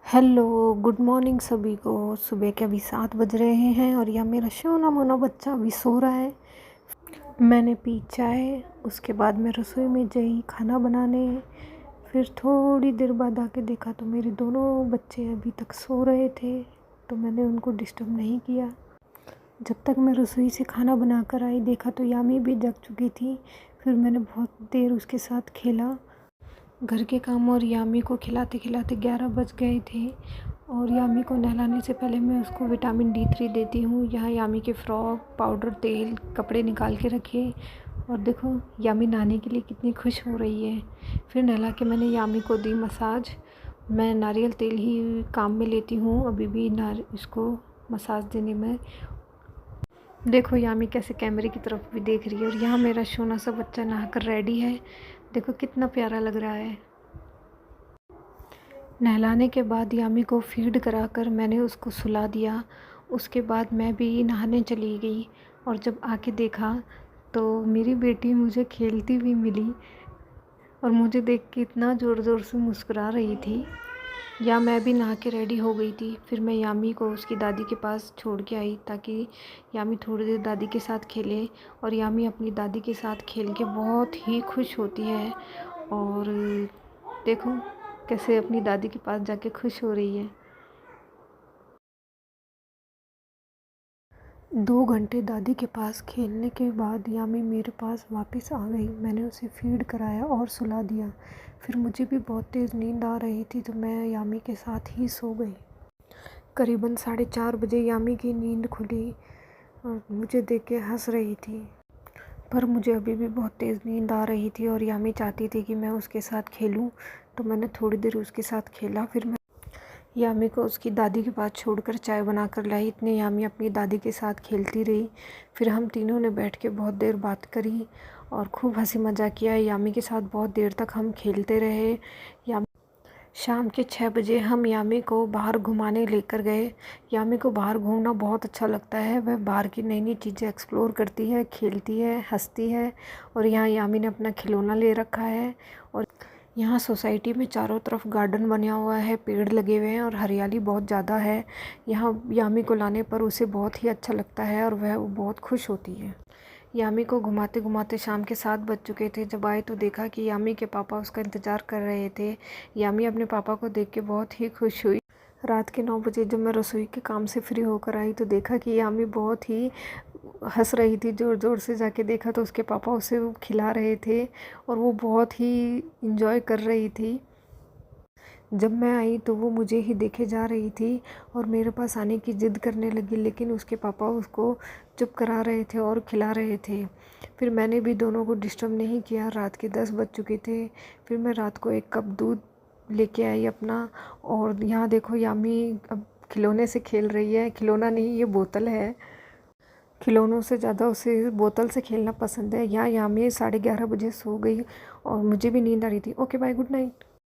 Hello, good morning सभी को। सुबह के अभी 7 बज रहे हैं और यह मेरा सोना मोना बच्चा अभी सो रहा है। मैंने पी चाय, उसके बाद मैं रसोई में गई खाना बनाने। फिर थोड़ी देर बाद आके देखा तो मेरे दोनों बच्चे अभी तक सो रहे थे, तो मैंने उनको डिस्टर्ब नहीं किया। जब तक मैं रसोई से खाना बना कर आई देखा तो यामी भी जग चुकी थी। फिर मैंने बहुत देर उसके साथ खेला। घर के काम और यामी को खिलाते खिलाते 11 बज गए थे और यामी को नहलाने से पहले मैं उसको विटामिन D3 देती हूँ। यहाँ यामी के फ्रॉक, पाउडर, तेल, कपड़े निकाल के रखे और देखो यामी नहाने के लिए कितनी खुश हो रही है। फिर नहला के मैंने यामी को दी मसाज। मैं नारियल तेल ही काम में लेती हूँ अभी भी इसको मसाज देने में। देखो यामी कैसे कैमरे की तरफ भी देख रही है। और यहाँ मेरा सोना सा बच्चा नहाकर रेडी है। देखो कितना प्यारा लग रहा है। नहलाने के बाद यामी को फीड कराकर मैंने उसको सुला दिया। उसके बाद मैं भी नहाने चली गई और जब आके देखा तो मेरी बेटी मुझे खेलती हुई मिली और मुझे देख के इतना ज़ोर ज़ोर से मुस्कुरा रही थी। या मैं भी नहा के रेडी हो गई थी। फिर मैं यामी को उसकी दादी के पास छोड़ के आई ताकि यामी थोड़ी देर दादी के साथ खेले। और यामी अपनी दादी के साथ खेल के बहुत ही खुश होती है। और देखो कैसे अपनी दादी के पास जाके खुश हो रही है। 2 घंटे दादी के पास खेलने के बाद यामी मेरे पास वापस आ गई। मैंने उसे फीड कराया और सुला दिया। फिर मुझे भी बहुत तेज़ नींद आ रही थी तो मैं यामी के साथ ही सो गई। करीबन 4:30 बजे यामी की नींद खुली और मुझे देख के हंस रही थी। पर मुझे अभी भी बहुत तेज़ नींद आ रही थी और यामी चाहती थी कि मैं उसके साथ खेलूं, तो मैंने थोड़ी देर उसके साथ खेला। फिर मैं यामी को उसकी दादी के पास छोड़कर चाय बनाकर लाई। इतने यामी अपनी दादी के साथ खेलती रही। फिर हम तीनों ने बैठ के बहुत देर बात करी और खूब हंसी मजाक किया। यामी के साथ बहुत देर तक हम खेलते रहे। यामी शाम के 6 बजे हम यामी को बाहर घुमाने लेकर गए। यामी को बाहर घूमना बहुत अच्छा लगता है। वह बाहर की नई नई चीज़ें एक्सप्लोर करती है, खेलती है, हंसती है। और यहाँ यामी ने अपना खिलौना ले रखा है। और यहाँ सोसाइटी में चारों तरफ गार्डन बना हुआ है, पेड़ लगे हुए हैं और हरियाली बहुत ज़्यादा है। यहाँ यामी को लाने पर उसे बहुत ही अच्छा लगता है और वह बहुत खुश होती है। यामी को घुमाते घुमाते शाम के 7 बज चुके थे। जब आए तो देखा कि यामी के पापा उसका इंतज़ार कर रहे थे। यामी अपने पापा को देख के बहुत ही खुश हुई। रात के 9 बजे जब मैं रसोई के काम से फ्री होकर आई तो देखा कि यामी बहुत ही हंस रही थी। ज़ोर ज़ोर से जाके देखा तो उसके पापा उसे खिला रहे थे और वो बहुत ही इंजॉय कर रही थी। जब मैं आई तो वो मुझे ही देखे जा रही थी और मेरे पास आने की ज़िद करने लगी, लेकिन उसके पापा उसको चुप करा रहे थे और खिला रहे थे। फिर मैंने भी दोनों को डिस्टर्ब नहीं किया। रात के 10 बज चुके थे। फिर मैं रात को 1 कप दूध लेके आई अपना। और यहाँ देखो यामी अब खिलौने से खेल रही है। खिलौना नहीं, ये बोतल है। खिलौनों से ज़्यादा उसे बोतल से खेलना पसंद है। यहाँ यामी 11:30 बजे सो गई और मुझे भी नींद आ रही थी। Okay bye, good night.